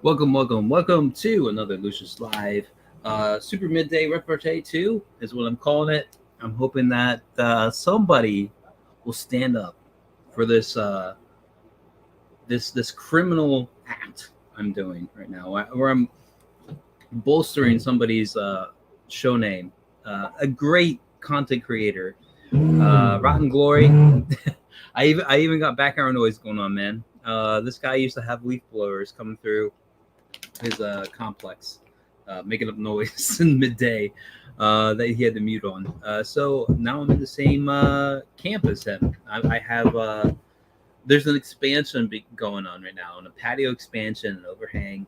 Welcome to another Lucius Live. Super Midday Repartee 2 is what I'm calling it. I'm hoping that somebody will stand up for this criminal act I'm doing right now, where I'm bolstering somebody's show name. A great content creator, Rotten Glory. I even got background noise going on, man. This guy used to have leaf blowers coming through his complex, making up noise in midday that he had to mute on. So now I'm in the same camp as him. I have there's an expansion going on right now, and a patio expansion, an overhang.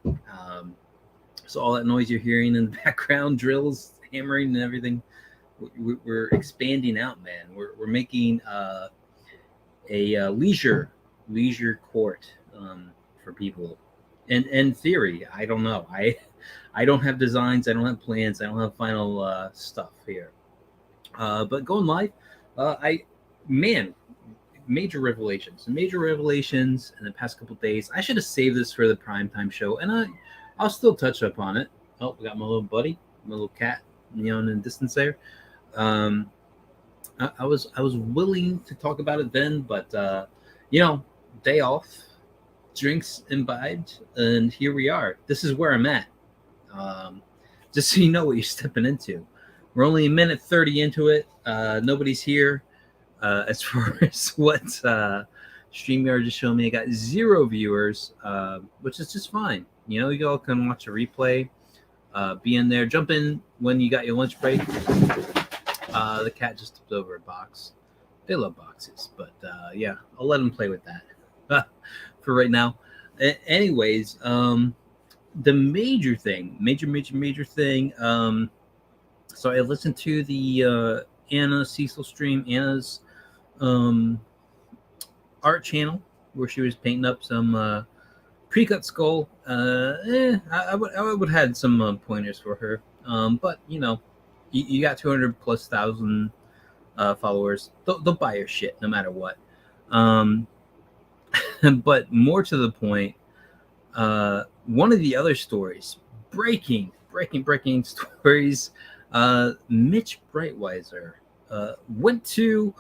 So all that noise you're hearing in the background, drills, hammering, and everything, we're expanding out, man. We're making a leisure court for people. In theory, I don't know. I don't have designs. I don't have plans. I don't have final stuff here. But going live, major revelations in the past couple of days. I should have saved this for the primetime show, and I'll still touch up on it. Oh, we got my little buddy, my little cat, in the distance there. I was willing to talk about it then, but day off, drinks imbibed, and here we are. This is where I'm at. Just so you know what you're stepping into. We're only a minute 30 into it. Nobody's here. As far as what StreamYard just showed me, I got 0 viewers, which is just fine. You all can watch a replay, be in there, jump in when you got your lunch break. The cat just tipped over a box. They love boxes, but yeah, I'll let them play with that for right now. Anyways, the major thing. So I listened to the Anna Cecil stream, Anna's art channel, where she was painting up some pre-cut skull. I would have had some pointers for her, but you got 200 plus thousand followers. They'll buy your shit no matter what. But more to the point, one of the other stories, breaking stories. Mitch Breitweiser went to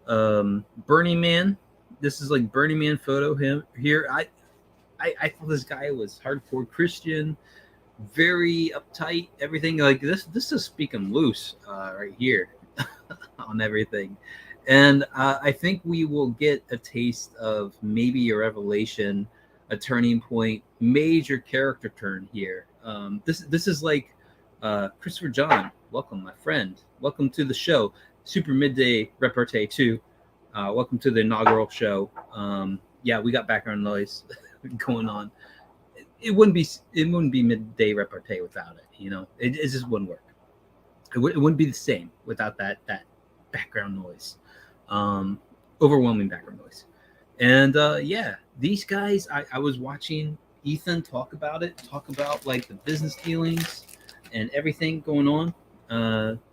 Burning Man. This is like Burning Man photo here. I thought this guy was hardcore Christian, very uptight, everything like this. This is speaking loose right here on everything. And I think we will get a taste of maybe a revelation, a turning point, major character turn here. This is like Christopher John. Welcome, my friend. Welcome to the show, Super Midday Repartee 2. Welcome to the inaugural show. Yeah, we got background noise going on. It wouldn't be Midday Repartee without it. It just wouldn't work. It wouldn't be the same without that background noise. Overwhelming background noise. And yeah, these guys, I was watching Ethan talk about like the business dealings and everything going on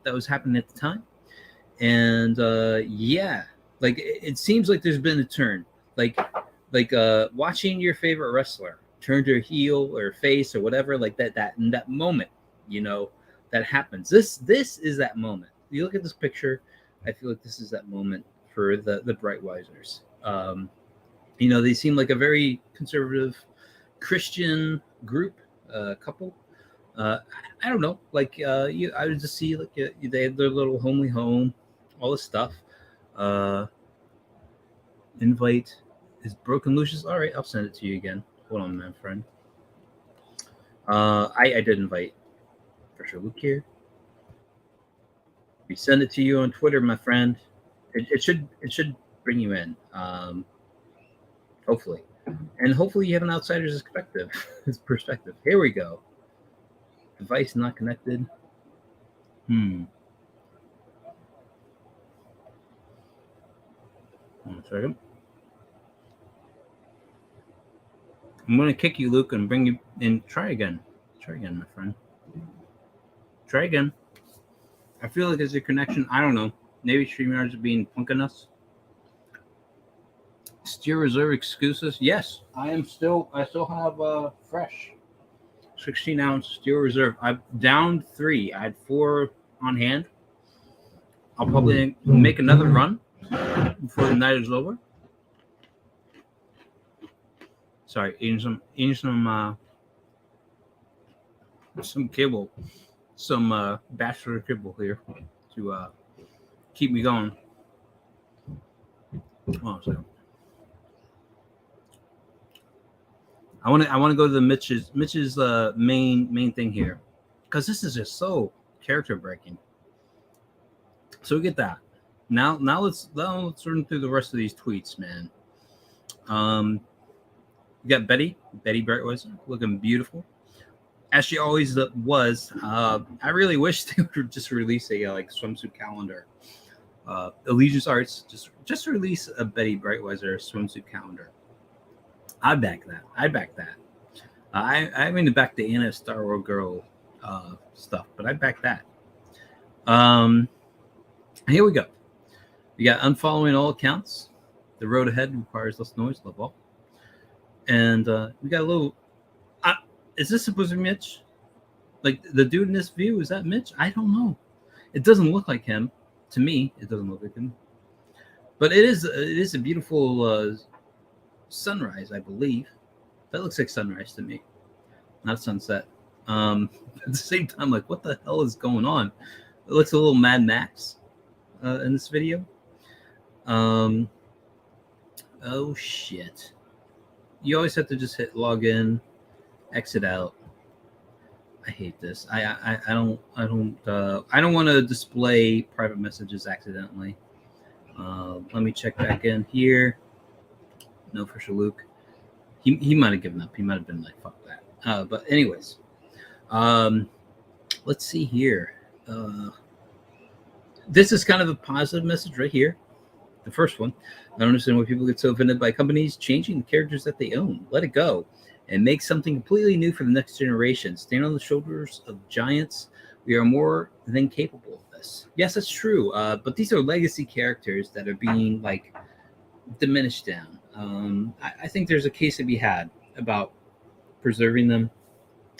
that was happening at the time. And yeah, like it seems like there's been a turn, like watching your favorite wrestler turn to a heel or face or whatever, like that in that moment, that happens. This is that moment. You look at this picture, I feel like this is that moment for the Breitweisers. They seem like a very conservative Christian group, couple. I don't know, like I would just see like they had their little homely home, all this stuff. Invite is broken, Lucius. All right, I'll send it to you again. Hold on, my friend. I did invite for sure. Look here. We send it to you on Twitter, my friend. It should bring you in. Hopefully, and hopefully you have an outsider's perspective. Here we go. Device not connected. 1 second. I'm going to kick you, Luke, and bring you in. Try again, my friend. Try again. I feel like there's a connection. I don't know. Maybe StreamYard is being punking us. Still reserve excuses. Yes, I still have fresh. 16-ounce Steel Reserve. I've downed 3. I had 4 on hand. I'll probably make another run before the night is over. Sorry, eating some kibble, some bachelor kibble here to keep me going. Oh, so I want to go to the Mitch's main thing here, because this is just so character breaking. So we get that. Now let's run through the rest of these tweets, man. You got Betty Brightweiser, looking beautiful, as she always was. I really wish they would just release a swimsuit calendar. Allegiance Arts just release a Betty Brightweiser swimsuit calendar. I'd back that. I mean to back the Anna Star Wars girl stuff, but I'd back that. Here we go. We got unfollowing all accounts. The road ahead requires less noise. Love all. And we got a little. Is this supposed to be Mitch? Like the dude in this view, is that Mitch? I don't know. It doesn't look like him. To me, it doesn't look like him. But it is a beautiful sunrise, I believe. That looks like sunrise to me, not sunset. At the same time, like, what the hell is going on? It looks a little Mad Max in this video. Oh shit! You always have to just hit log in, exit out. I hate this. I don't want to display private messages accidentally. Let me check back in here. No for Shaluk. He might have given up. He might have been like, fuck that. But anyways, let's see here. This is kind of a positive message right here. The first one. I don't understand why people get so offended by companies changing the characters that they own. Let it go and make something completely new for the next generation. Stand on the shoulders of giants. We are more than capable of this. Yes, that's true. But these are legacy characters that are being like diminished down. I think there's a case to be had about preserving them,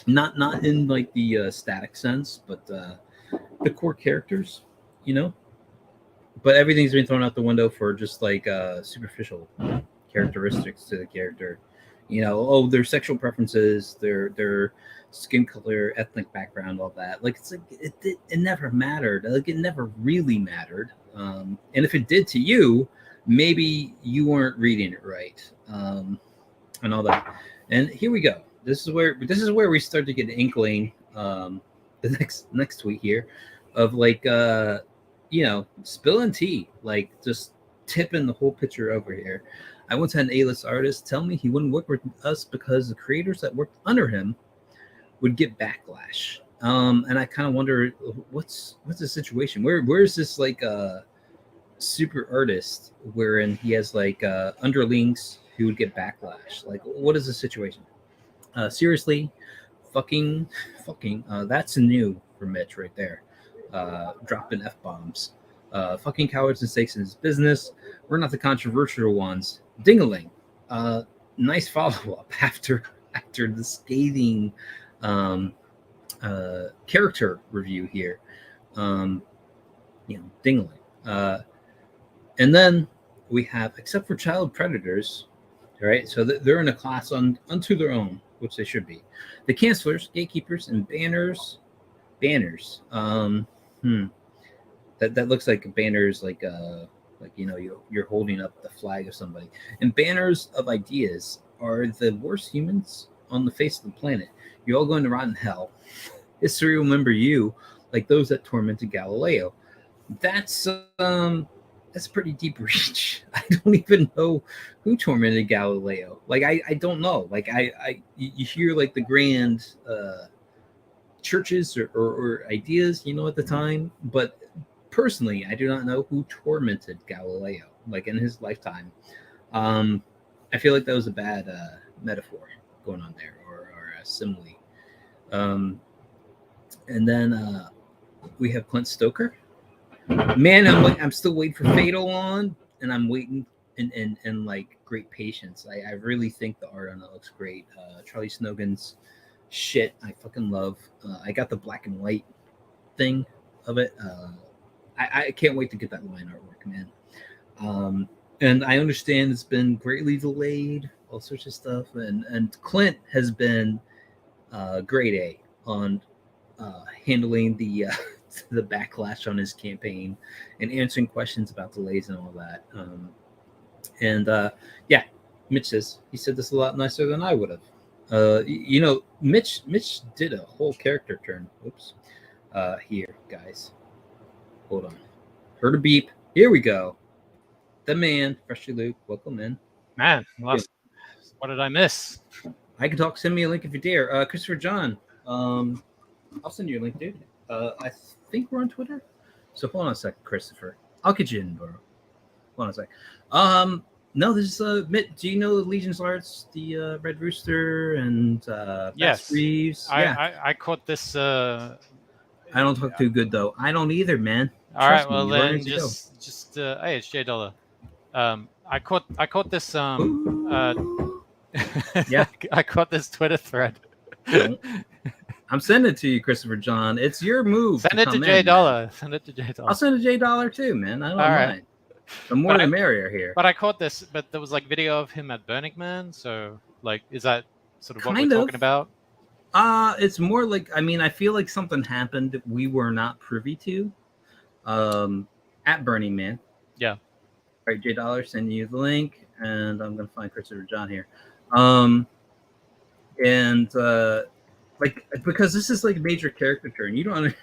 not in like the static sense, but the core characters, you know. But everything's been thrown out the window for just like superficial characteristics to the character. You know, their sexual preferences, their skin color, ethnic background, all that. Like, it's like it never mattered. Like, it never really mattered. And if it did to you, maybe you weren't reading it right, and all that. And here we go. This is where we start to get an inkling. The next tweet here, of like spilling tea, like just tipping the whole picture over here. I once had an A-list artist tell me he wouldn't work with us because the creators that worked under him would get backlash. And I kind of wonder what's the situation. Where is this like super artist wherein he has like underlings who would get backlash? Like, what is the situation? Seriously, fucking, that's new for Mitch right there. Dropping F-bombs. Fucking cowards and snakes in his business. We're not the controversial ones. Ding-a-ling. Nice follow-up after the scathing character review here. Ding-a-ling. And then we have, except for child predators, right? So they're in a class unto their own, which they should be. The cancelers, gatekeepers, and banners. That looks like banners, like you're holding up the flag of somebody. And banners of ideas are the worst humans on the face of the planet. You're all going to rotten hell. History will remember you like those that tormented Galileo. That's a pretty deep reach. I don't even know who tormented Galileo. Like, I don't know. Like, you hear like the grand churches or ideas, at the time, but personally, I do not know who tormented Galileo, like in his lifetime. I feel like that was a bad metaphor going on there, or a simile. And then we have Clint Stoker. Man, I'm still waiting for Fatal on, and I'm waiting in like great patience. I really think the art on that looks great. Charlie Snowgan's shit I fucking love. I got the black and white thing of it. I can't wait to get that line artwork, man. And I understand it's been greatly delayed, all sorts of stuff. And Clint has been grade A on handling the the backlash on his campaign and answering questions about delays and all that. Yeah, Mitch says he said this a lot nicer than I would have. Mitch did a whole character turn. Oops. Here, guys. Hold on. Heard a beep. Here we go. The man, Freshly Luke, welcome in. Man, what did I miss? I can talk. Send me a link if you dare. Christopher John, I'll send you a link, dude. I think we're on Twitter. So hold on a second, Christopher. I'll get you in, bro. Hold on a sec. No, this is Mitt. Do you know Legion's Arts, the Red Rooster and yes, Reeves? I caught this. I don't talk too good though. I don't either, man. All right, well then just hey, it's $J. I caught this yeah. I caught this Twitter thread. I'm sending it to you, Christopher John. It's your move. Send it to $J. Send it to $J. I'll send it to $J too, man. I don't mind. Right. The more the merrier here. But I caught this, but there was like video of him at Burning Man. So like, is that sort of what we're talking about? It's more like, I mean, I feel like something happened we were not privy to at Burning Man. Yeah. All right, $J, send you the link, and I'm gonna find Christopher John here. Like, because this is like a major character turn. You don't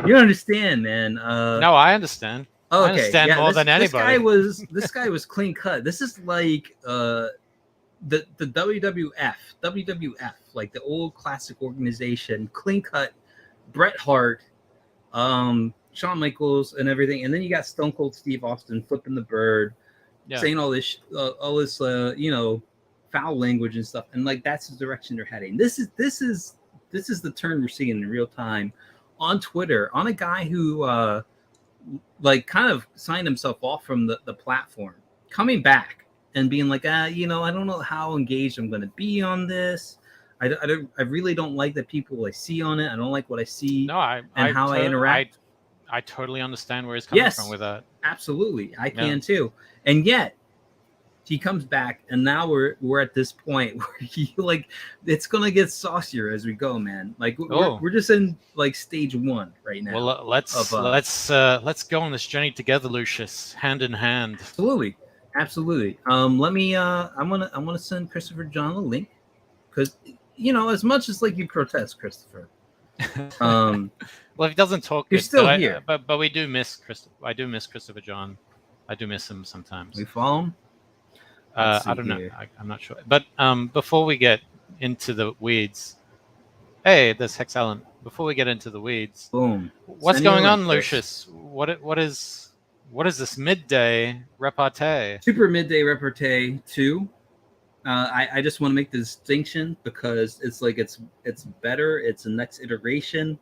understand, man. No, I understand. Okay. I understand more than anybody. This guy was clean cut. This is like the WWF, like the old classic organization, clean cut, Bret Hart, Shawn Michaels, and everything. And then you got Stone Cold Steve Austin flipping the bird, saying all this, foul language and stuff. And like that's the direction they're heading. This is the turn we're seeing in real time on Twitter on a guy who like kind of signed himself off from the platform, coming back and being like, I don't know how engaged I'm going to be on this. I really don't like the people I see on it. I don't like what I see. No, I interact. I totally understand where he's coming from with that. Absolutely, I can too. And yet he comes back, and now we're at this point where he like it's gonna get saucier as we go, man. Like we're just in like stage 1 right now. Well, let's go on this journey together, Lucius, hand in hand. Absolutely. Let me. I'm gonna send Christopher John a link because as much as like you protest, Christopher. Well, if he doesn't talk, you're still here. But we do miss Christopher. I do miss Christopher John. I do miss him sometimes. We follow him. I don't know. I'm not sure. But before we get into the weeds, hey, there's Hex Allen. Before we get into the weeds, boom. What's going on, Lucius? What is this Midday Repartee? Super Midday Repartee 2. I just want to make the distinction because it's like it's better. It's the next iteration.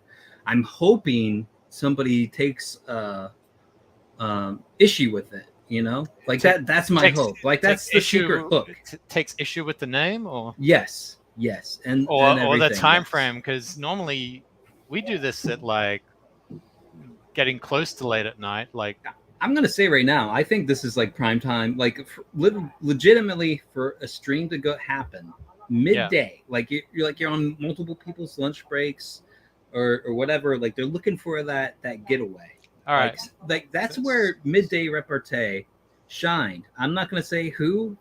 I'm hoping somebody takes issue with it. Like that's my hope. Like that's the secret hook. Takes issue with the name, or yes, and the time frame, because normally we do this at like getting close to late at night. Like I'm gonna say right now, I think this is like prime time. Like legitimately for a stream to happen midday. Like you're on multiple people's lunch breaks or whatever. Like they're looking for that getaway. All right, like that's where Midday Repartee shined. I'm not going to say who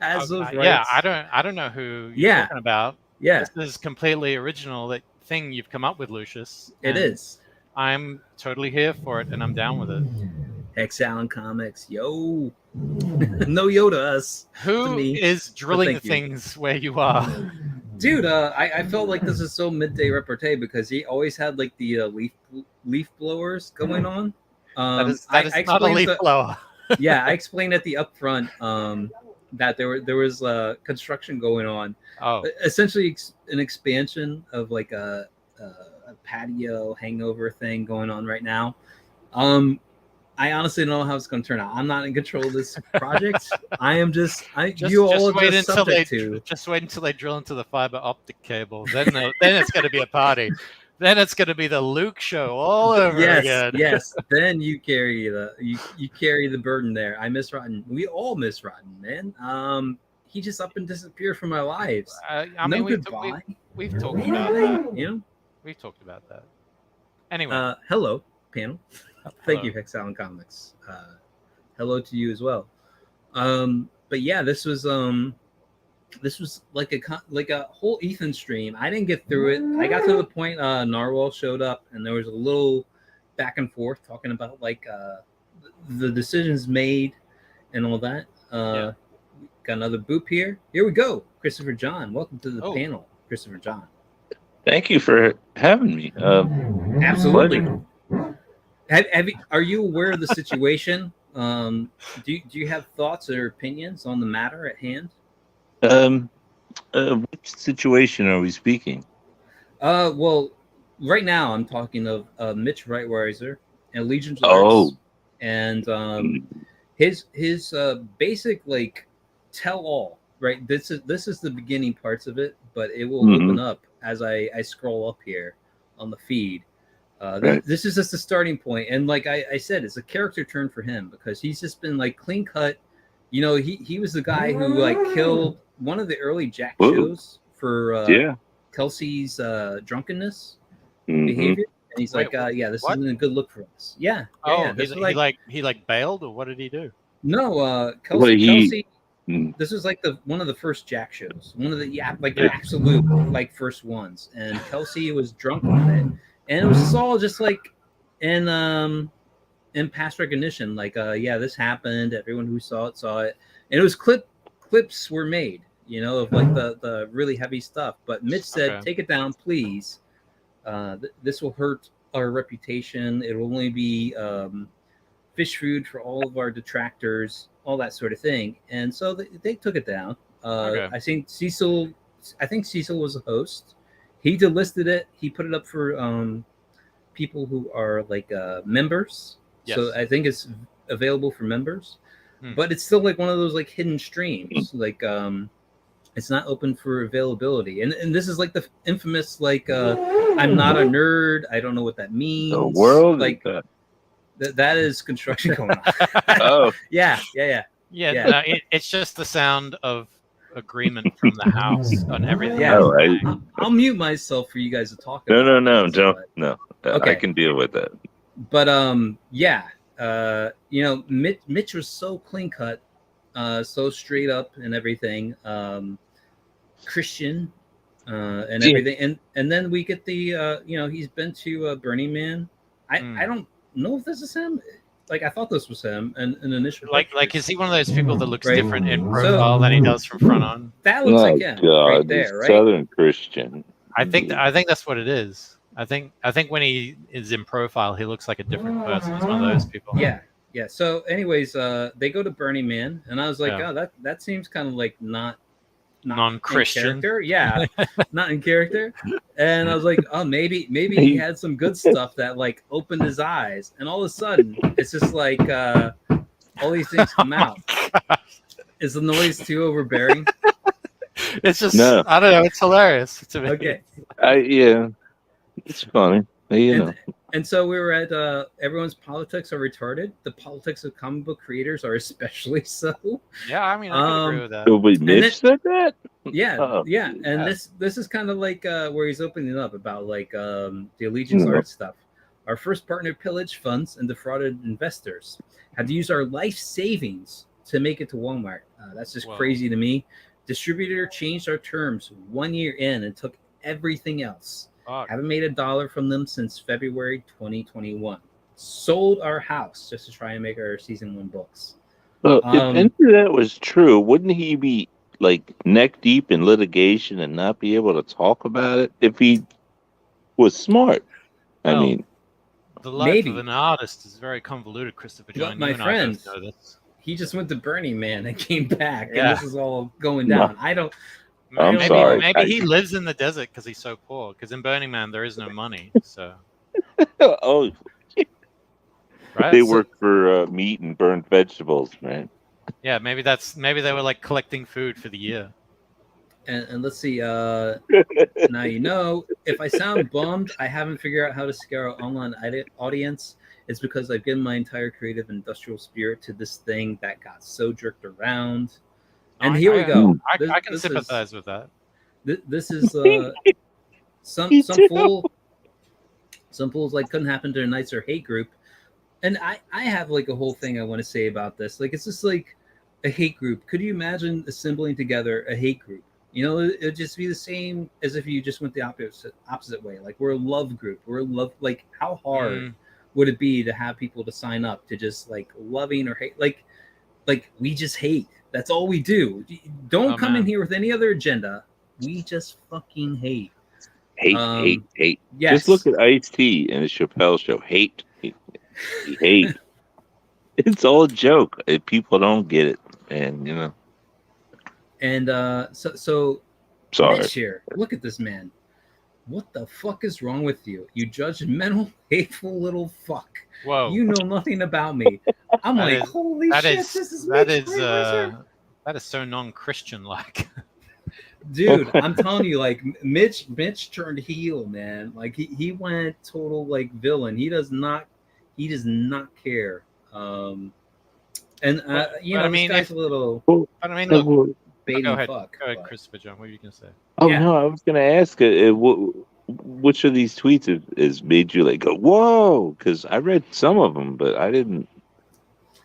has those rights. Yeah, I don't know who you're talking about. Yeah, this is completely original thing you've come up with, Lucius. It is. I'm totally here for it, and I'm down with it. Hex Allen Comics, yo, no Yoda us. Who is drilling the things where you are? Dude, I felt like this is so Midday Repartee because he always had like the leaf blowers going on. That is not a leaf blower. Yeah, I explained at the upfront that there was construction going on. Oh, essentially an expansion of like a patio hangover thing going on right now. I honestly don't know how it's going to turn out. I'm not in control of this project. You all just are wait just until subject to. just wait until they drill into the fiber optic cable. Then it's going to be a party. Then it's going to be the Luke show all over again. Yes. Then you carry you carry the burden there. I miss Rotten. We all miss Rotten, man. He just up and disappeared from our lives. I No mean, goodbye. we've talked about that. You know. We've talked about that. Anyway, hello, panel. Thank you, hello. Hex Allen Comics. Hello to you as well. But yeah, this was like a whole Ethan stream. I didn't get through it. I got to the point Narwhal showed up, and there was a little back and forth talking about like the decisions made and all that. Got another boop here. Here we go, Christopher John. Welcome to the panel, Christopher John. Thank you for having me. Absolutely. Are you aware of the situation? Do you have thoughts or opinions on the matter at hand? Which situation are we speaking? Well, right now I'm talking of Mitch Breitweiser and Legion of and his basic like tell all. Right, this is the beginning parts of it, but it will open up as I scroll up here on the feed. This is just the starting point, and like I said, it's a character turn for him because he's just been like clean cut. You know, he was the guy who like killed one of the early Jack shows for Kelsey's drunkenness behavior, and he's like, this isn't a good look for us. He bailed, or what did he do? No, Kelsey. This was like one of the first Jack shows, one of the absolute like first ones, and Kelsey was drunk on it, and it was all just like in past recognition, like this happened. Everyone who saw it, and it was clips were made, you know, of like the really heavy stuff. But Mitch said, "Take it down, please. This will hurt our reputation. It will only be fish food for all of our detractors." All that sort of thing, and so they took it down. I think Cecil was a host. He delisted it. He put it up for people who are like members. Yes. So I think it's available for members, but it's still like one of those like hidden streams. Like it's not open for availability. And this is like the infamous like I'm not a nerd. I don't know what that means. The world like. That is construction going on. Yeah. No, it's just the sound of agreement from the house on everything. Yeah, I'll mute myself for you guys to talk about. No, don't. Okay. I can deal with that. But you know, Mitch was so clean cut, so straight up and everything, Christian, and everything, and then we get the you know, he's been to Burning Man. I don't know if this is him. Like I thought this was him, and an initial like is he one of those people that looks different in profile than he does from front on? That looks like him right there, right? Southern Christian. I think that's what it is. I think when he is in profile, he looks like a different person. He's one of those people. Yeah. So, anyways, they go to Burning Man, and I was like, that seems kind of like not non-Christian. Yeah, not in character. And I was like, oh, maybe he had some good stuff that like opened his eyes, and all of a sudden it's just like all these things come out. Is the noise too overbearing? It's just I don't know, it's hilarious to me. Okay. It's funny. And so we were at everyone's politics are retarded. The politics of comic book creators are especially so. Yeah, I mean, I can agree with that. But Mitch said that? Yeah. And this is kind of like where he's opening up about like the Allegiance art stuff. Our first partner pillaged funds and defrauded investors. Had to use our life savings to make it to Walmart. That's just crazy to me. Distributor changed our terms 1 year in and took everything else. Haven't made $1 from them since February 2021. Sold our house just to try and make our season 1 books. Well, if any of that was true, wouldn't he be like neck deep in litigation and not be able to talk about it if he was smart? I mean, the life of an artist is very convoluted, Christopher John. My friend, he just went to Burning Man and came back, and this is all going down. Maybe he lives in the desert because he's so poor. Because in Burning Man there is no money. So. right? They work for meat and burnt vegetables, man. Yeah, maybe they were like collecting food for the year. And let's see. Now if I sound bummed, I haven't figured out how to scare an online audience. It's because I've given my entire creative industrial spirit to this thing that got so jerked around. And here we go. I can sympathize with that. This is some fools like couldn't happen to a nicer hate group. And I have like a whole thing I want to say about this. Like, it's just like a hate group. Could you imagine assembling together a hate group? You know, it'd just be the same as if you just went the opposite way. Like, we're a love group. We're a love. Like, how hard would it be to have people to sign up to just like loving or hate? Like we just hate. That's all we do. Don't come in here with any other agenda. We just fucking hate. Hate. Yes. Just look at Ice-T and the Chappelle Show. Hate. It's all a joke. People don't get it, and you know. And so sorry. Mitch here, look at this man. What the fuck is wrong with you? You judgmental, hateful little fuck. Whoa. You know nothing about me. I'm like, holy shit, this is that is so non-Christian like. Dude, I'm telling you, like Mitch turned heel, man. Like he went total like villain. He does not care. And you know, I mean, this guy's a little. I mean, look. Go ahead, fuck, Christopher John. What were you gonna say? Oh yeah. No, I was gonna ask which of these tweets has made you like go whoa? Because I read some of them, but I didn't.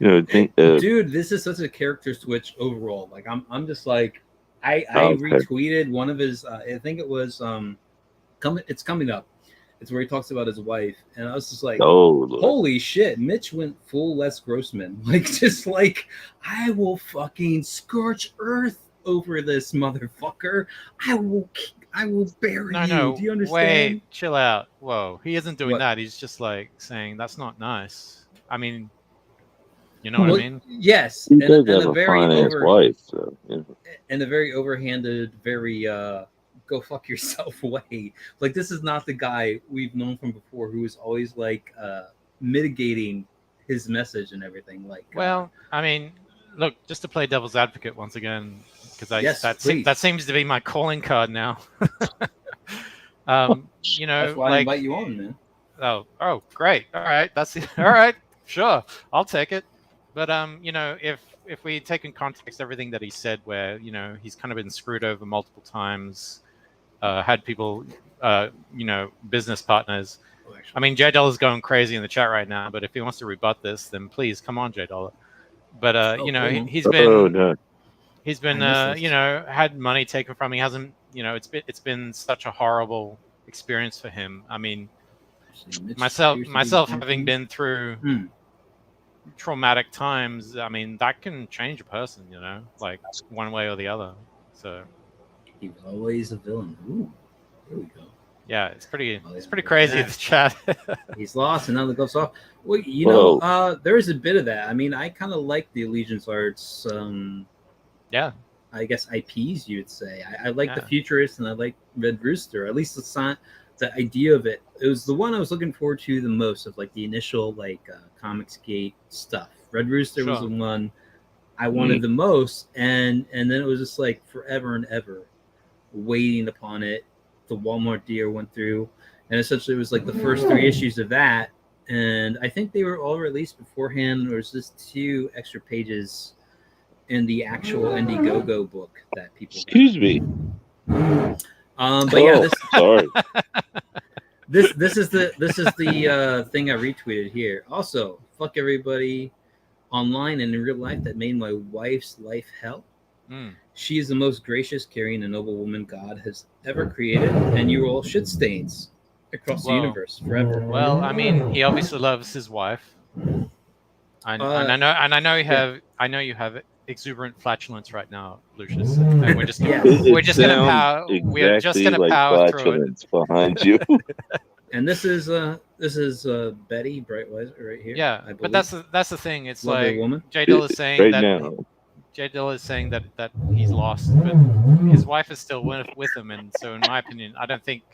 You know, think. Dude, this is such a character switch overall. Like I'm just like. I retweeted one of his. I think it was It's coming up. It's where he talks about his wife, and I was just like, holy shit, Mitch went full Les Grossman. Like, just like, I will fucking scorch earth over this motherfucker. I will bury you. No, do you understand? Wait, chill out. Whoa, he isn't doing that. He's just like saying that's not nice. I mean, you know what I mean? Yes, he does have a fine-ass wife, so, yeah. And a very overhanded, very go fuck yourself way. Like, this is not the guy we've known from before who is always like mitigating his message and everything. Like, well, I mean, look, just to play devil's advocate once again, because that seems to be my calling card now. You know, that's why I invite you on, man. Oh, great. All right, all right. Sure, I'll take it. But you know, if we take in context everything that he said, where you know he's kind of been screwed over multiple times, had people, you know, business partners. I mean, J Dollar's going crazy in the chat right now, but if he wants to rebut this, then please come on, J Dollar. But you know, he's been you know, had money taken from him. He hasn't, you know, it's been such a horrible experience for him. I mean, myself having been through traumatic times, I mean, that can change a person, you know, like one way or the other. So he was always a villain. Ooh, there we go. Yeah, it's pretty crazy in the chat. He's lost and now the gloves off. Well, you know, there is a bit of that. I mean, I kind of like the Allegiance Arts. Yeah. I guess IPs, you'd say. I like the Futurist and I like Red Rooster. At least the idea of it. It was the one I was looking forward to the most of like the initial like Comicsgate stuff. Red Rooster was the one I wanted the most, and then it was just like forever and ever waiting upon it. The Walmart deal went through, and essentially it was like the first 3 issues of that, and I think they were all released beforehand. There was just 2 extra pages in the actual Indiegogo book that people Excuse me. But yeah, sorry. This is the thing I retweeted here. Also, fuck everybody online and in real life that made my wife's life hell. She is the most gracious, caring, and noble woman God has ever created, and you are all shit stains across the universe forever. Well, I mean, he obviously loves his wife. I know you have exuberant flatulence right now, Lucius, and we're just gonna power through it behind you. And this is Betty Brightweiser right here. Yeah, but that's the thing. It's lovely like woman. J Dill is saying J Dill is saying that he's lost, but his wife is still with him, and so in my opinion, I don't think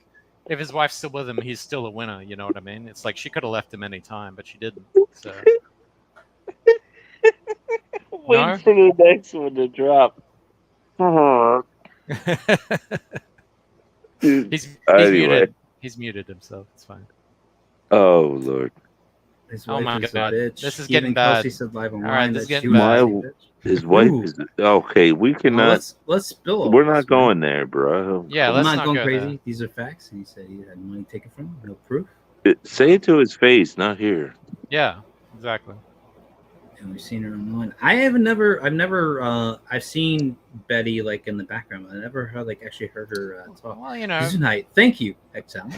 if his wife's still with him, he's still a winner. You know what I mean? It's like she could have left him any time, but she didn't. So Wait no. for the next one to drop. Dude, he's anyway. muted. He's muted himself. It's fine. Oh Lord. His Oh wife my is God. a bitch. This is Even getting bad. Kelsey said live All online right, this is that getting she was bad. a bitch. His wife Ooh. is okay. We Well, cannot. let's spill all We're this, not man. going there, bro. Yeah, I'm let's not not going go crazy. there. These are facts. He said he had money taken from him. No proof. Say it to his face, not here. Yeah, exactly. And we've seen her online. I've seen Betty like in the background. I never heard actually heard her talk. Well, you know. Gesundheit. Thank you, Exam.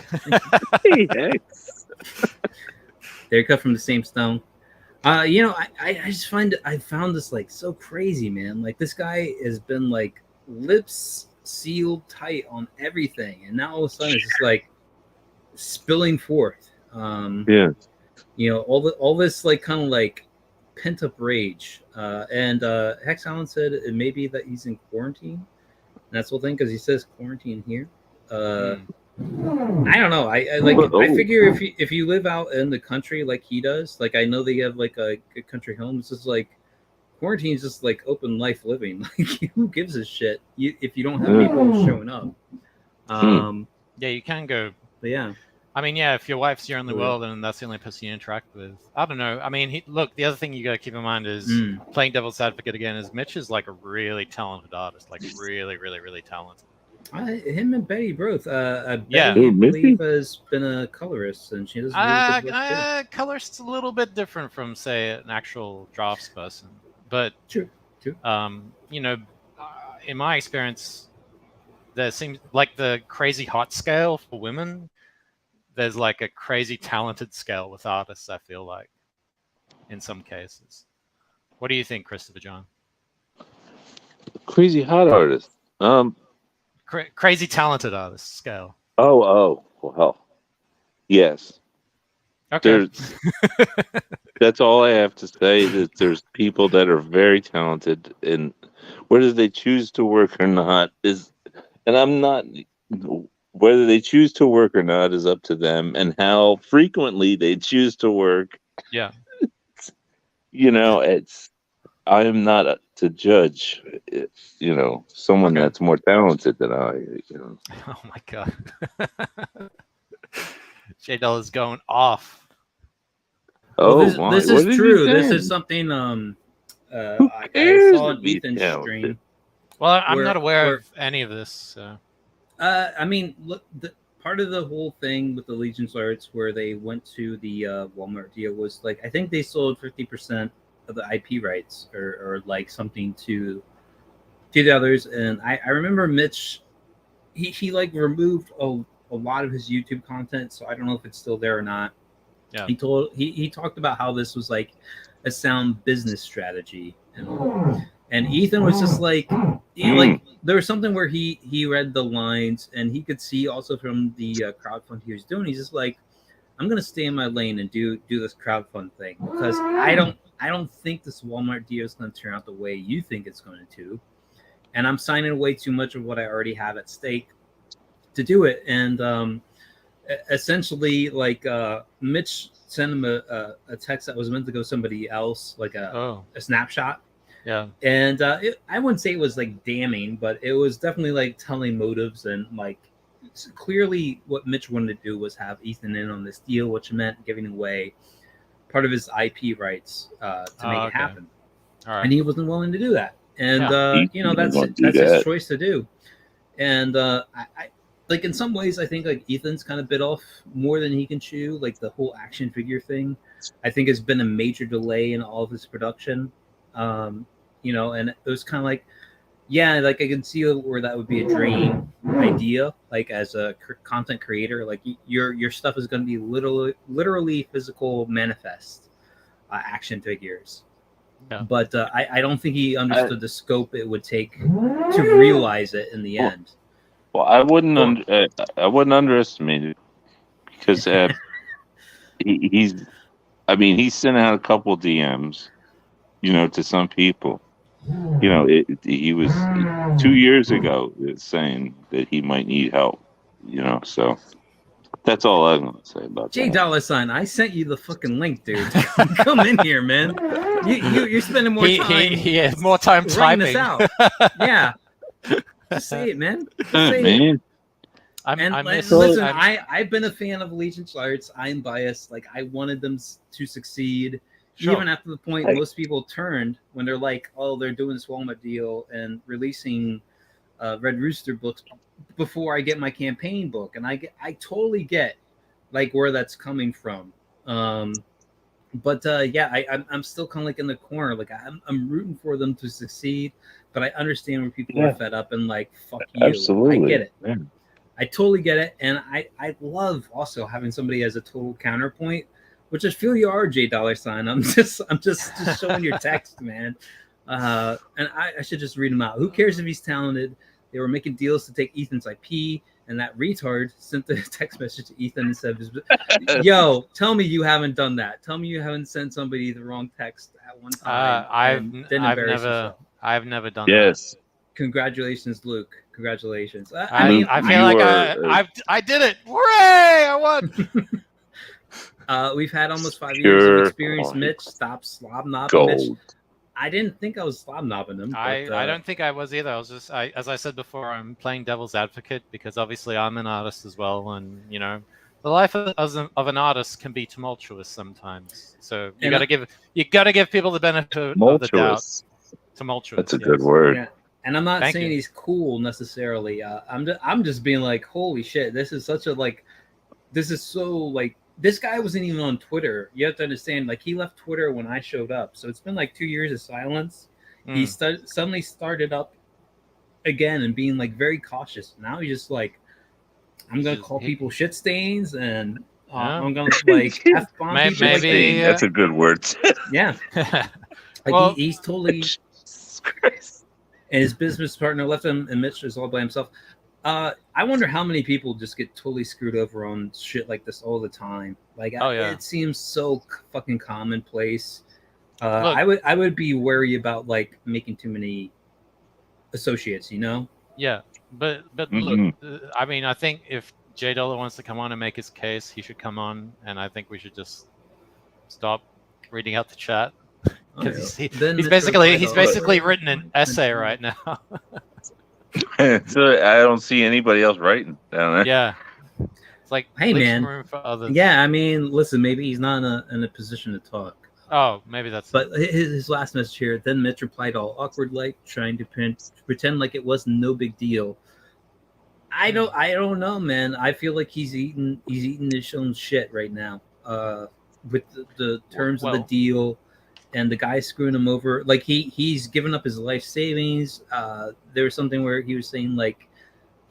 Hey, They're cut from the same stone. I just I found this so crazy, man. Like this guy has been lips sealed tight on everything, and now all of a sudden it's just spilling forth. Yeah. All this kind of pent up rage. And Hex Allen said it may be that he's in quarantine. That's the whole thing because he says quarantine here. I don't know. I figure if you live out in the country like he does, I know they have a good country home. It's just quarantine is just open life living. Who gives a shit if you don't have people showing up? Yeah, you can go. But yeah. I mean, yeah, if your wife's your only world and that's the only person you interact with, I don't know. I mean, look, the other thing you got to keep in mind is playing devil's advocate again. Is Mitch is a really talented artist, really, really, really talented. Him and Betty both. Betty, Yeah. I believe, has been a colorist, and she does really good work too. Colorist's a little bit different from, say, an actual drafts person, but True. In my experience, there seems like the crazy hot scale for women. There's a crazy talented scale with artists, I feel like, in some cases. What do you think, Christopher John? Crazy hot artist. Crazy talented artist scale. Oh, well, yes. Okay. That's all I have to say. That there's people that are very talented, and whether they choose to work or not whether they choose to work or not is up to them, and how frequently they choose to work. Yeah. I am not to judge, someone that's more talented than I. Oh my God. J-Del is going off. Well, this is true. This is something I saw on Ethan's stream. Well, I'm not aware of any of this. So. I mean, look, part of the whole thing with the Legion's Arts where they went to the Walmart deal was I think they sold 50% of the IP rights or something to the others. And I remember Mitch, he removed a lot of his YouTube content, so I don't know if it's still there or not. Yeah. He talked about how this was a sound business strategy, and Ethan was just there was something where he read the lines and he could see also from the crowdfund he was doing. He's just I'm gonna stay in my lane and do this crowdfund thing because I don't think this Walmart deal is gonna turn out the way you think it's going to, and I'm signing away too much of what I already have at stake to do it. And essentially, Mitch sent him a text that was meant to go somebody else, a snapshot. Yeah. And I wouldn't say it was damning, but it was definitely telling motives and clearly what Mitch wanted to do was have Ethan in on this deal, which meant giving away part of his IP rights to make it happen. All right. And he wasn't willing to do that. And that's his choice to do. And I in some ways I think Ethan's kind of bit off more than he can chew. The whole action figure thing I think has been a major delay in all of his production. And it was kind of I can see where that would be a dream idea, as a content creator, your stuff is going to be literally physical manifest action figures. Yeah. But I don't think he understood the scope it would take to realize it in the end. Well, I wouldn't underestimate it because he's sent out a couple DMs, to some people. He was 2 years ago saying that he might need help, so That's all I'm gonna say about J that. Dollar Sign, I sent you the fucking link, dude. Come in here, man. You're spending more time. He has more time writing typing. this out. Yeah. Just say it, man. Just say it. Man, Listen, I've been a fan of Allegiance Arts. I'm biased. Like, I wanted them to succeed. Sure. Even after the point most people turned when they're like, oh, they're doing this Walmart deal and releasing Red Rooster books before I get my campaign book. And I totally get like where that's coming from. But I'm still kind of like in the corner. Like I'm rooting for them to succeed, but I understand where people are fed up and like, fuck you. absolutely. I get it. Yeah. I totally get it. And I love also having somebody as a total counterpoint, which I feel you are, J Dollar Sign. I'm just showing your text, man. And I should just read them out. Who cares if he's talented? They were making deals to take Ethan's IP, and that retard sent the text message to Ethan and said, yo, tell me you haven't done that. Tell me you haven't sent somebody the wrong text at one time. I've never done Yes. that. Congratulations, Luke. Congratulations. I feel like I did it. Hooray! I won. We've had almost 5 years of experience. Mitch, stop slob knobbing. Mitch, I didn't think I was slob knobbing him. But, I don't think I was either. I was just, as I said before, I'm playing devil's advocate because obviously I'm an artist as well, and you know, the life of an artist can be tumultuous sometimes. So you got to give people the benefit of the doubt. Tumultuous. That's a good word. Yeah. And I'm not saying he's cool necessarily. I'm just being like, holy shit, this is such a like, this is so like. This guy wasn't even on Twitter. You have to understand, like, he left Twitter when I showed up. So it's been like 2 years of silence. He suddenly started up again and being like very cautious. Now he's just like, I'm gonna call people shit stains and I'm gonna like F-bomb people. Maybe that's a good word. Yeah. Like he's totally. And his business partner left him, and Mitch is all by himself. I wonder how many people just get totally screwed over on shit like this all the time. Like, it seems so fucking commonplace. Look, I would be wary about like making too many associates, you know? Yeah, but look, I mean, I think if J Dollar wants to come on and make his case, he should come on, and I think we should just stop reading out the chat because he's basically written an essay right now. So I don't see anybody else writing down there. Yeah, it's like, hey man, room for others. Yeah, I mean, listen, maybe he's not in a position to talk. Oh, maybe that's. But his last message here. Then Mitch replied all awkward, like trying to pretend like it was no big deal. I don't know, man. I feel like he's eating his own shit right now. With the terms of the deal. And the guy screwing him over, like he's given up his life savings. There was something where he was saying like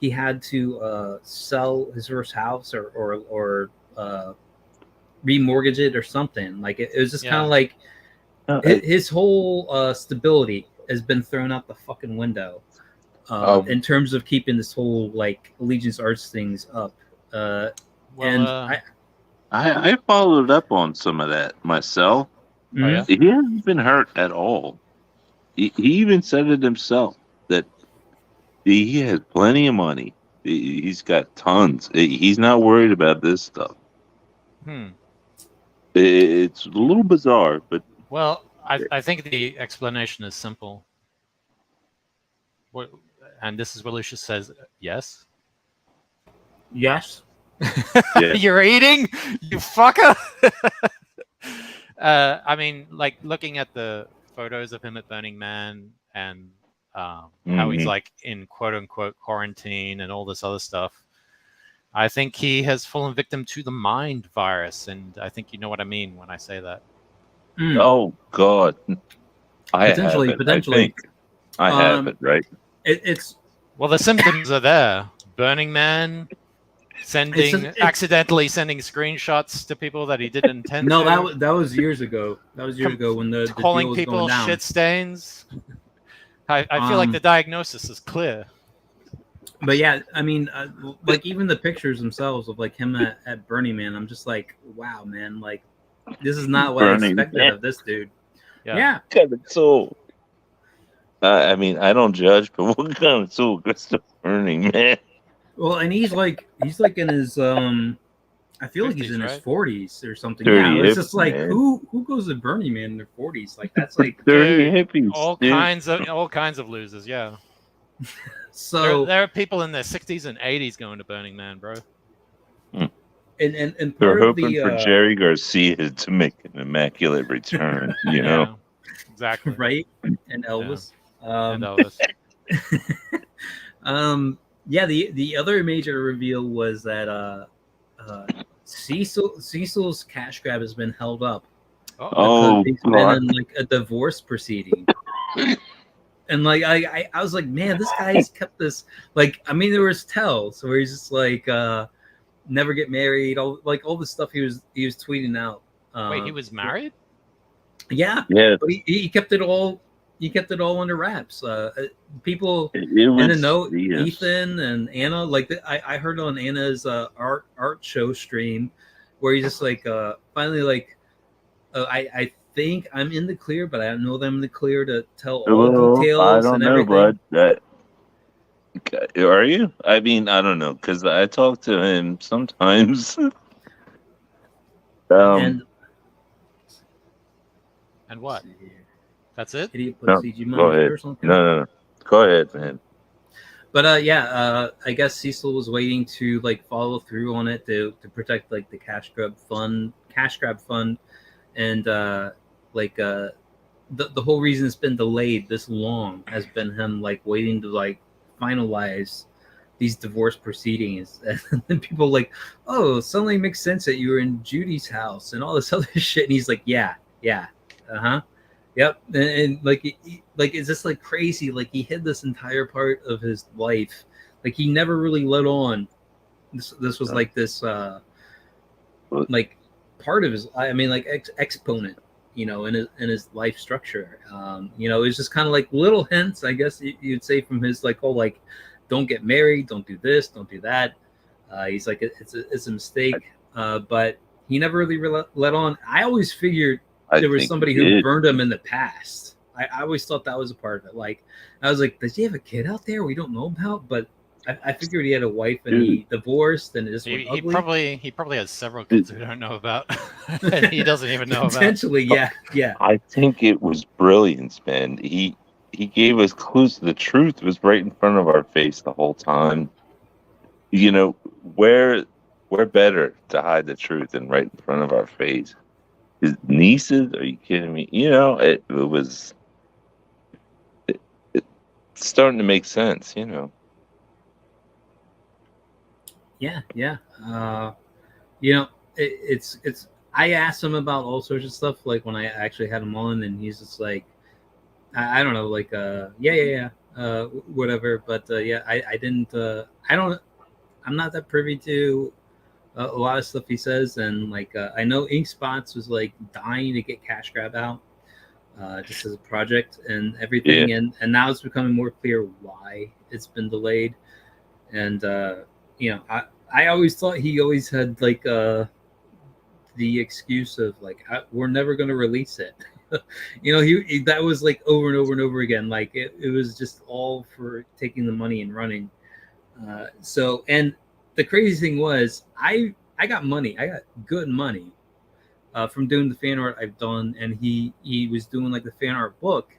he had to sell his first house or remortgage it or something. Like it was just kind of like his whole stability has been thrown out the fucking window in terms of keeping this whole like Allegiance Arts things up. I followed up on some of that myself. He hasn't been hurt at all. He even said it himself that he has plenty of money. He's got tons. He's not worried about this stuff. It's a little bizarre, but I think the explanation is simple. And this is what Lucius says. Yes. Yes. You're eating, you fucker. I mean, like looking at the photos of him at Burning Man and how he's like in quote unquote quarantine and all this other stuff. I think he has fallen victim to the mind virus, and I think you know what I mean when I say that. Oh God, potentially. I have it right. It's the symptoms are there. Burning Man. Accidentally sending screenshots to people that he didn't intend to. No, that was years ago. That was years ago when the calling deal was people going down. Shit stains. I feel like the diagnosis is clear. But yeah, I mean, like even the pictures themselves of like him at Burning Man, I'm just like, wow, man, like this is not what I expected of this dude. Yeah. Kind of soul. I mean, I don't judge, but what kind of soul goes to Burning Man? Well, and he's like in his I feel like he's 50s, in his right? 40s or something. 30 Yeah, it's hippies, just like man. who goes to Burning Man in their 40s? Like that's like 30 Dude, hippies, all dude. kinds of losers. Yeah, so. there are people in their 60s and 80s going to Burning Man, bro. And They're part of hoping the for Jerry Garcia to make an immaculate return, you know? Yeah, exactly. right and Elvis. And Elvis. Yeah, the other major reveal was that Cecil's cash grab has been held up because Oh, he's been in like a divorce proceeding. And like I was like, man, this guy's kept this. Like, I mean, there was tells where he's just like never get married, all the stuff he was tweeting out. Wait, he was married? Yeah, yeah. but he kept it all. He kept it all under wraps. People It in the was, know, yes. Ethan and Anna. Like I heard on Anna's art show stream, where he's just like finally like, I think I'm in the clear, but I don't know that I'm in the clear to tell all Well, details I don't and know, everything. bud. Are you? I mean, I don't know, because I talk to him sometimes. And what? That's it? Idiot put No, CG go money ahead. personal account. No. Go ahead, man. But yeah, I guess Cecil was waiting to like follow through on it to protect like the cash grab fund, and the whole reason it's been delayed this long has been him like waiting to like finalize these divorce proceedings. And then people like, oh, suddenly makes sense that you were in Judy's house and all this other shit. And he's like, yeah, yep. And like it's just like crazy. Like he hid this entire part of his life. Like he never really let on. This was like this like part of his. I mean, like exponent. In his life structure. It was just kind of like little hints, I guess you'd say, from his like whole like, don't get married, don't do this, don't do that. He's like, it's a mistake, but he never really let on. I always figured there was somebody who burned him in the past. I always thought that was a part of it. Like, I was like, does he have a kid out there we don't know about? But I figured he had a wife and he divorced and it just went ugly. He probably has several kids we don't know about, and he doesn't even know about. Potentially, yeah. I think it was brilliance, man. He gave us clues. The truth was right in front of our face the whole time. Where better to hide the truth than right in front of our face? His nieces? Are you kidding me? It was it's starting to make sense. Yeah. It's. I asked him about all sorts of stuff, like when I actually had him on, and he's just like, I don't know, like, whatever. But yeah, I didn't. I'm not that privy to a lot of stuff he says, and like I know Ink Spots was like dying to get Cash Grab out, just as a project and everything, and now it's becoming more clear why it's been delayed, and I always thought he always had like the excuse of like we're never going to release it. He that was like over and over and over again. Like it was just all for taking the money and running. So, and the crazy thing was I got money. I got good money from doing the fan art I've done, and he was doing like the fan art book.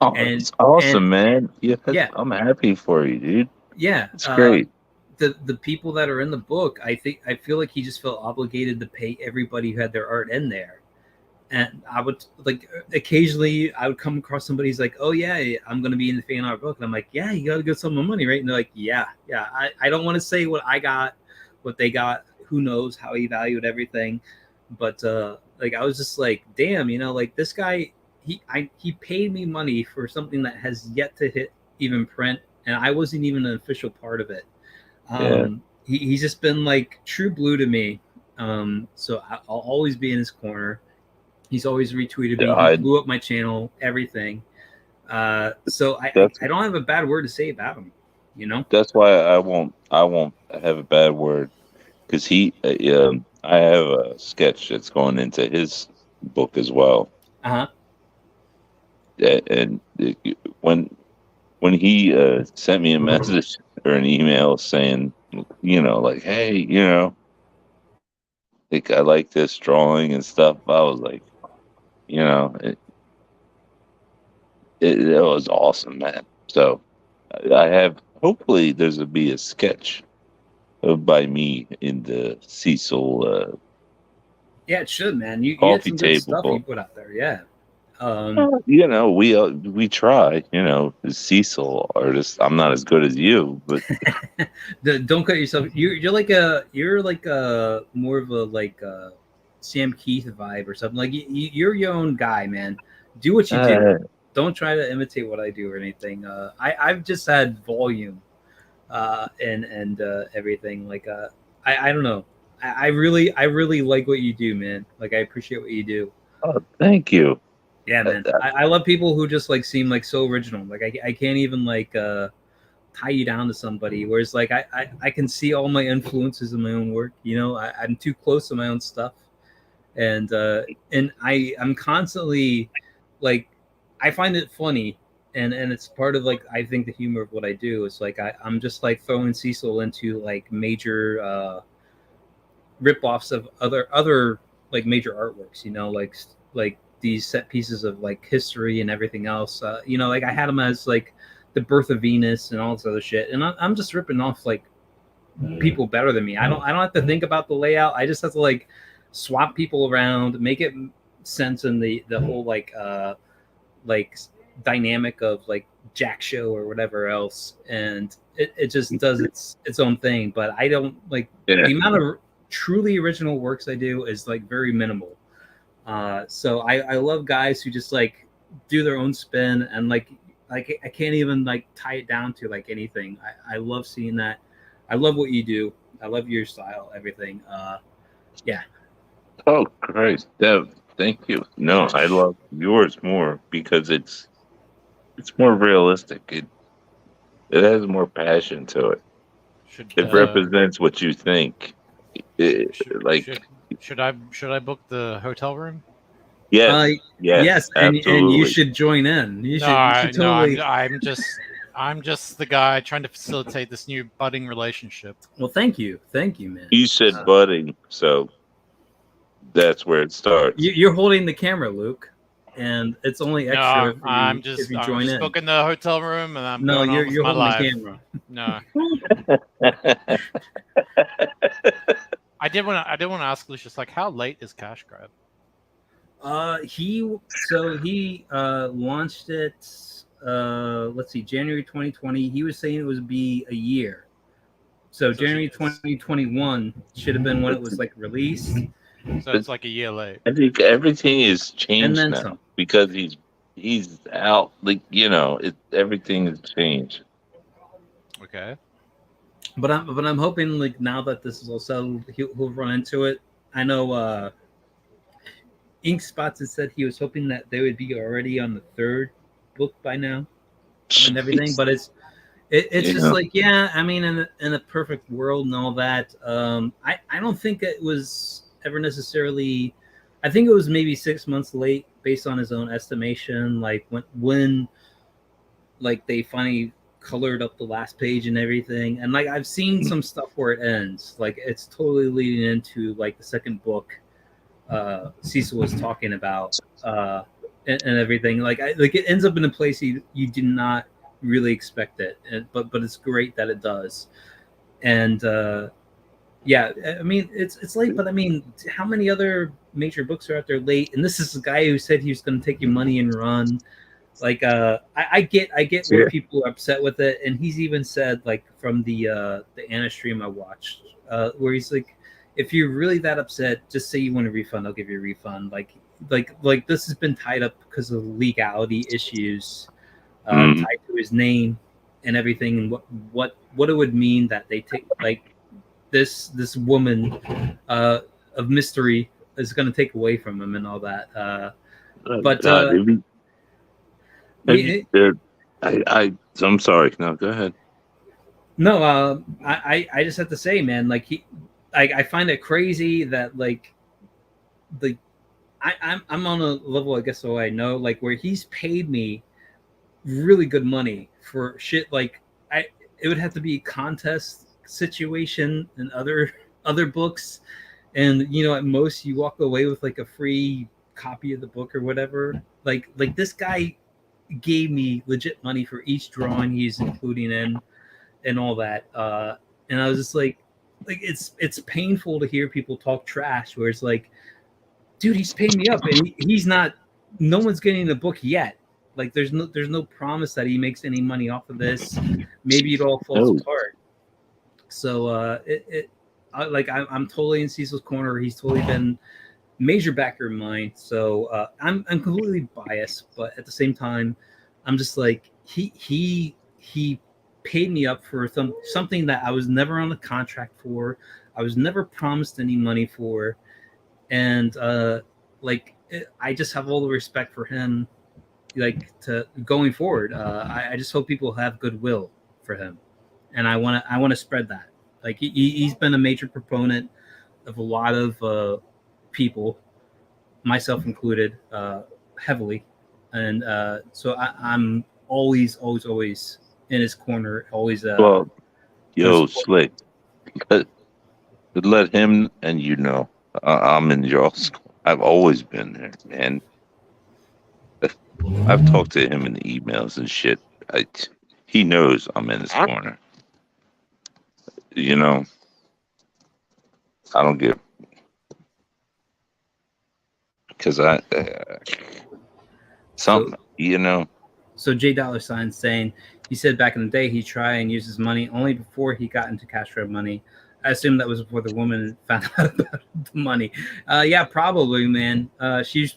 Oh, it's awesome, man. Yeah, I'm happy for you, dude. Yeah, it's great. The people that are in the book, I feel like he just felt obligated to pay everybody who had their art in there. And I would like occasionally I would come across somebody who's like, oh yeah, I'm gonna be in the fan art book, and I'm like, yeah, you gotta get some of my money, right? And they're like, yeah. I don't want to say what I got, what they got, who knows how he valued everything, but like I was just like, damn, like this guy, he paid me money for something that has yet to hit even print, and I wasn't even an official part of it. He's just been like true blue to me. So I'll always be in his corner. He's always retweeted me. He blew up my channel, everything. So I don't have a bad word to say about him. That's why I won't have a bad word, because I have a sketch that's going into his book as well. And when he sent me a message or an email saying, like, hey, Like I like this drawing and stuff. I was like, you know, it was awesome, man. So I have. Hopefully, there's gonna be a sketch by me in the Cecil Yeah, it should, man. You had coffee some good table stuff you book. put out there. Yeah. You know, we try. You know, the Cecil artist. I'm not as good as you, but Don't cut yourself. You're like a more of a like Sam Keith vibe or something. Like you're your own guy, man. Do what you do. Don't try to imitate what I do or anything. I've just had volume and everything. Like I don't know. I really like what you do, man. Like I appreciate what you do. oh, thank you. Yeah, man. I love people who just like seem like so original. Like I can't even like tie you down to somebody. Whereas like I can see all my influences in my own work. You know, I'm too close to my own stuff, and I'm constantly like I find it funny. And it's part of like I think the humor of what I do is like I'm just like throwing Cecil into like major rip-offs of other like major artworks, you know, like these set pieces of like history and everything else. You know, like I had them as like the birth of Venus and all this other shit, and I'm just ripping off like people better than me. I don't have to think about the layout. I just have to like swap people around, make it sense in the whole like dynamic of like Jack Show or whatever else, and it just does its own thing. But I don't like the amount of truly original works I do is like very minimal. So I love guys who just like do their own spin and like I can't even like tie it down to like anything. I love seeing that. I love what you do. I love your style, everything. Yeah. Oh, great, Dev. Thank you. No, I love yours more because it's more realistic. It has more passion to it. It represents what you think. Should I book the hotel room? Yes, yes, and absolutely. you should join in. You should totally. No, I'm just the guy trying to facilitate this new budding relationship. Well, thank you, man. You said budding, so that's where it starts. You're holding the camera, Luke, and it's only extra. No, I'm just booking the hotel room, and I'm going on with my life. The camera. No. I did want to ask Lucius, like, how late is Cash Grab? He launched it. Let's see, January 2020. He was saying it would be a year. So January 2021 should have been when it was like released. So it's like a year late. I think everything is changed now because he's out. Like, you know, everything has changed. Okay. But I'm hoping like now that this is all settled, he'll run into it. I know Ink Spots has said he was hoping that they would be already on the third book by now and everything. But it's just like, yeah, I mean, in a perfect world and all that, I don't think it was ever necessarily. I think it was maybe 6 months late based on his own estimation. Like when like they finally colored up the last page and everything, and like I've seen some stuff where it ends, like it's totally leading into like the second book Cecil was talking about and everything. Like it ends up in a place you did not really expect it, but it's great that it does. And yeah, I mean it's late, but I mean how many other major books are out there late? And this is a guy who said he was going to take your money and run. Like I get where people are upset with it, and he's even said like from the Anna stream I watched where he's like, if you're really that upset, just say you want a refund. I'll give you a refund. Like this has been tied up because of legality issues tied to his name and everything, and what it would mean that they take like this woman of mystery is going to take away from him and all that. I'm sorry. No, go ahead. No, I just have to say, man, like I find it crazy that like I'm on a level, I guess, so I know, like where he's paid me really good money for shit. Like it would have to be a contest situation and other books, and at most you walk away with like a free copy of the book or whatever. Like this guy gave me legit money for each drawing he's including in and all that. And I was just like it's painful to hear people talk trash where it's like, dude, he's paying me up and he's not. No one's getting the book yet. Like there's no promise that he makes any money off of this. Maybe it all falls apart. So I'm totally in Cecil's corner. He's totally been major backer of mine. So I'm completely biased, but at the same time, I'm just like he paid me up for something that I was never on a contract for. I was never promised any money for, and I just have all the respect for him, like to going forward. I just hope people have goodwill for him, and I want to spread that. Like he's been a major proponent of a lot of people, myself included, heavily, and so I'm always in his corner. Always. Slick. Let him and I'm in y'all's. I've always been there, man. I've talked to him in the emails and shit. He knows I'm in his corner. I don't give because something. So J $sign saying he said back in the day he tried and used his money only before he got into cash road money. I assume that was before the woman found out about the money. Yeah, probably, man. She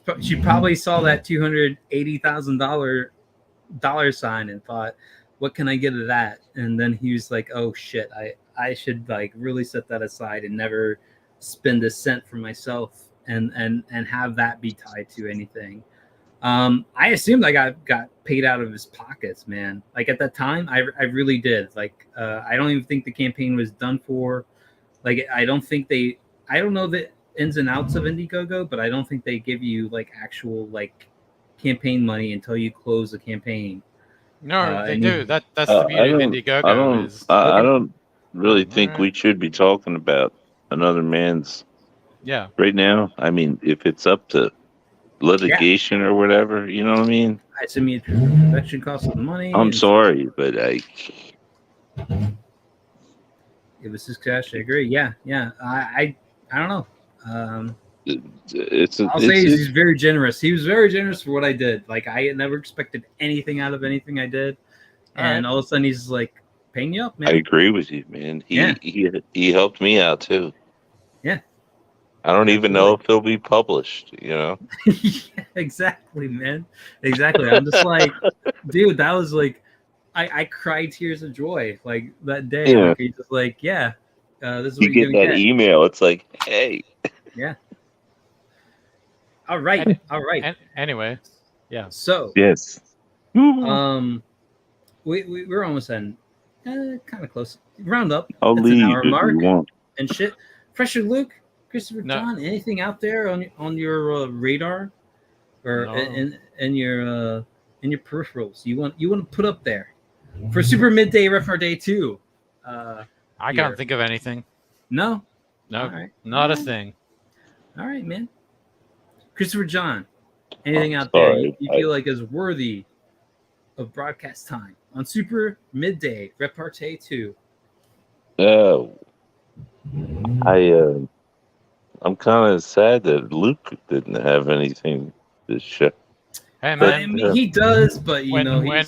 probably saw that $280,000 sign and thought, "What can I get of that?" And then he was like, "Oh shit, I should like really set that aside and never spend a cent for myself and have that be tied to anything." I assumed I got paid out of his pockets, man. Like at that time, I really did. Like I don't even think the campaign was done for. Like I don't know the ins and outs of Indiegogo, but I don't think they give you like actual like campaign money until you close the campaign. No, they do. That's the beauty of Indiegogo. I don't really think we should be talking about another man's. Yeah. Right now, I mean, if it's up to litigation or whatever, you know what I mean? I assume that should cost some money. I'm sorry, but it was his cash. I agree. Yeah. I don't know. I'll say he's very generous. He was very generous for what I did. Like I never expected anything out of anything I did, and all of a sudden he's like paying you up, man. I agree with you, man. He helped me out too. Yeah. I don't even know if it'll be published, Yeah, exactly, man. Exactly. I'm just like, dude, that was like, I cried tears of joy like that day. Yeah. Like, he's just like, this is what you get that email. It's like, hey. Yeah. All right. Anyway, yeah. So yes. We're almost in, kind of close. Round up. I'll That's leave an hour if mark you want. and shit. Fresher Luke, Christopher John, anything out there on your radar or in your peripherals you want to put up there for Super Midday Repartee 2? I can't think of anything. No. Right. Not a thing. All right, man. Christopher John, anything out there you feel like is worthy of broadcast time on Super Midday Repartee 2? I'm kind of sad that Luke didn't have anything this show. Hey man, he does, but when I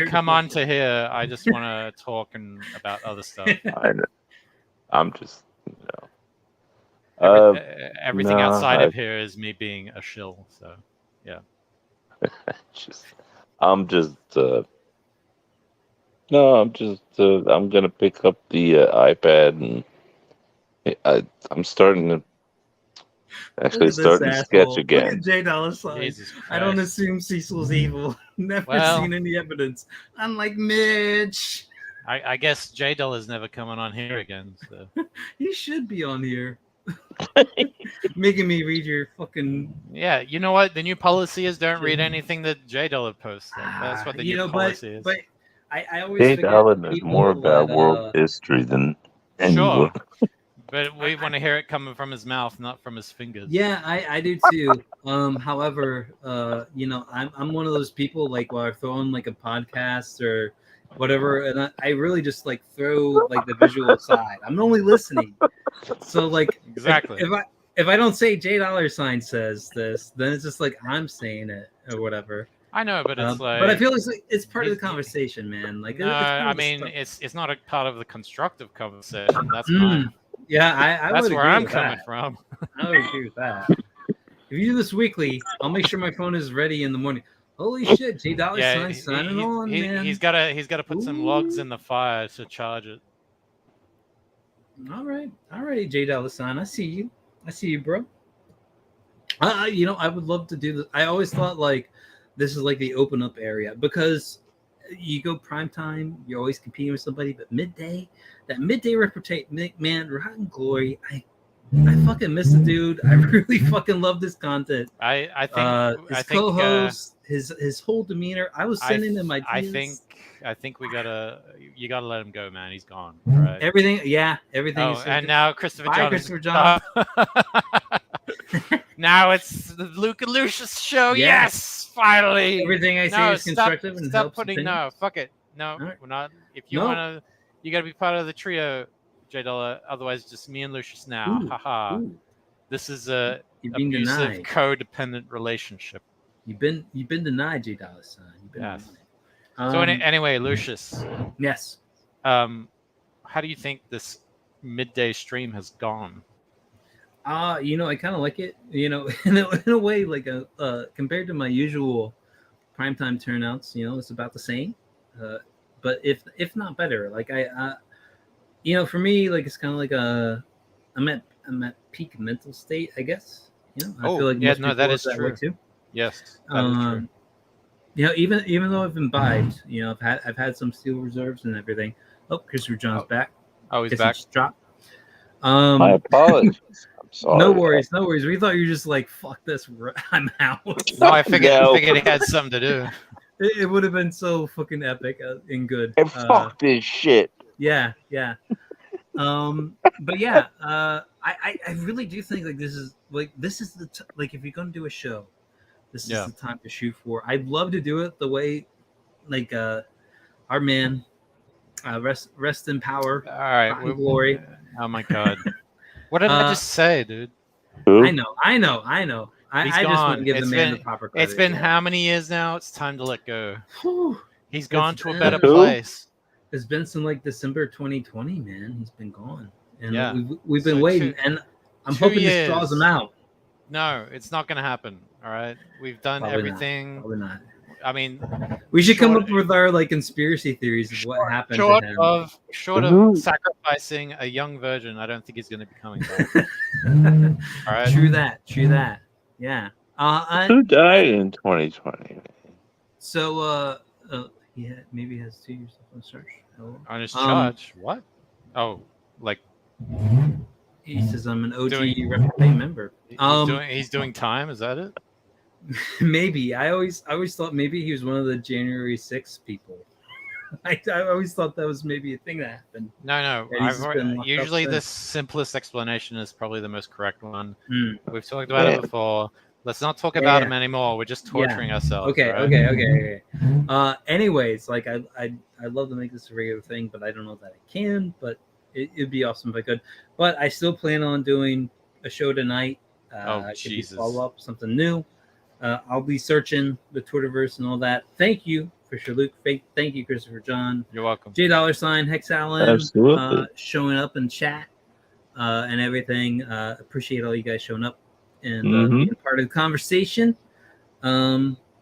come on to here, I just want to talk about other stuff. I know. I'm just everything outside of here is me being a shill. So yeah. I'm gonna pick up the iPad and I'm starting to sketch again. Look at J $. I don't assume Cecil's evil. Never seen any evidence. Unlike Mitch. I guess J is never coming on here again. So he should be on here. Making me read your fucking. Yeah, you know what? The new policy is don't read anything that J posts. That's what the new policy is. But I always J knows more about world history than anyone. Sure. But we want to hear it coming from his mouth, not from his fingers. Yeah, I do too. However, I'm one of those people like while I throw on like a podcast or whatever, and I really just like throw like the visual aside. I'm only listening. So like Exactly. if I don't say $J$ says this, then it's just like I'm saying it or whatever. I know, but it's but I feel it's part of the conversation, man. Like, no, I mean it's not a part of the constructive conversation. That's fine. Yeah, I that's would where agree I'm with coming that. from. I would agree with that. If you do this weekly, I'll make sure my phone is ready in the morning. Holy shit, $J$ signing on, man. He's got to put some logs in the fire to charge it. All right, $J$. I see you, bro. I would love to do this. I always thought like this is like the open up area because you go prime time, you're always competing with somebody, but midday, that midday repartee, man, Rotten Glory, I fucking miss the dude. I really fucking love this content. I think his co-host, his whole demeanor. I was sending him ideas. I think you gotta let him go, man. He's gone. Right. Everything. Oh, and now Christopher John. Christopher John. Now it's the Luke and Lucius show. Yes, finally. Everything I say is constructive and stop helps. Putting no. Fuck it. No, right. We're not. If you wanna, you gotta be part of the trio, $J$. Otherwise, just me and Lucius now. Haha. This is a abusive, codependent relationship. You've been denied, $J$. Yes. So anyway, Lucius. Yes. How do you think this midday stream has gone? I kind of like it. In a way, like compared to my usual primetime turnouts, it's about the same. But if not better, like for me, like it's kind of like I'm at peak mental state, I guess. I feel like most people that is that true. way too. Yes, that is true. Even though I've imbibed, I've had some steel reserves and everything. Oh, Christopher John's back. Oh, he's back. Drop. My apologies. I'm sorry. No worries. We thought you were just like, fuck this, I'm out. No, I figured he had something to do. It would have been so fucking epic and good. And fuck this shit. Yeah. But yeah, I really do think like this is the like if you're gonna do a show, this is the time to shoot for. I'd love to do it the way, like our man, rest in power. All right, glory. Oh my god, what did I just say, dude? I know. I just want to give the man the proper credit. It's been how many years now? It's time to let go. He's gone to a better place. It's been since like December 2020, man. He's been gone, and we've been waiting, and I'm hoping this draws him out. No, it's not going to happen. All right, we've done everything. Probably not. I mean, we should come up with our like conspiracy theories of what happened. Short of sacrificing a young virgin, I don't think he's going to be coming back. All right. True that. Yeah. Who died in 2020? So, maybe he has 2 years left on search. On his charge. What? Oh, like he says I'm an OG Repartee member. He's doing time. Is that it? Maybe. I always thought maybe he was one of the January 6th people. I always thought that was maybe a thing that happened. No. Usually the simplest explanation is probably the most correct one. We've talked about it before. Let's not talk about him anymore. We're just torturing ourselves. Okay, right? okay. Anyways, like I'd love to make this a regular thing, but I don't know that I can. But it'd be awesome if I could. But I still plan on doing a show tonight. Jesus! Follow up something new. I'll be searching the Twitterverse and all that. Thank you for sure, Luke. Thank you, Christopher John. You're welcome. $J$, Hex Allen, absolutely showing up in chat and everything. Appreciate all you guys showing up and being part of the conversation.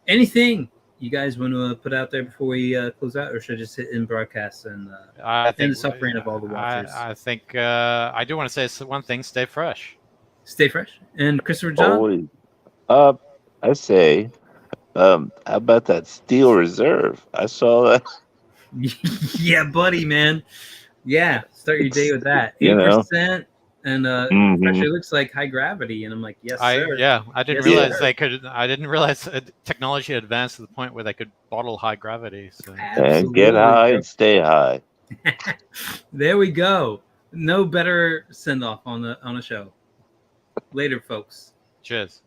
Anything you guys want to put out there before we close out, or should I just hit in broadcast and end the suffering of all the watchers? I think I do want to say one thing: stay fresh. Stay fresh. And Christopher John. Always. I say, how about that steel reserve? I saw that. Yeah, buddy, man. Yeah, start your day with that. 8%, and actually looks like high gravity, and I'm like, yes, sir. I didn't realize they could. I didn't realize technology had advanced to the point where they could bottle high gravity. So. And get high and stay high. There we go. No better send off on a show. Later, folks. Cheers.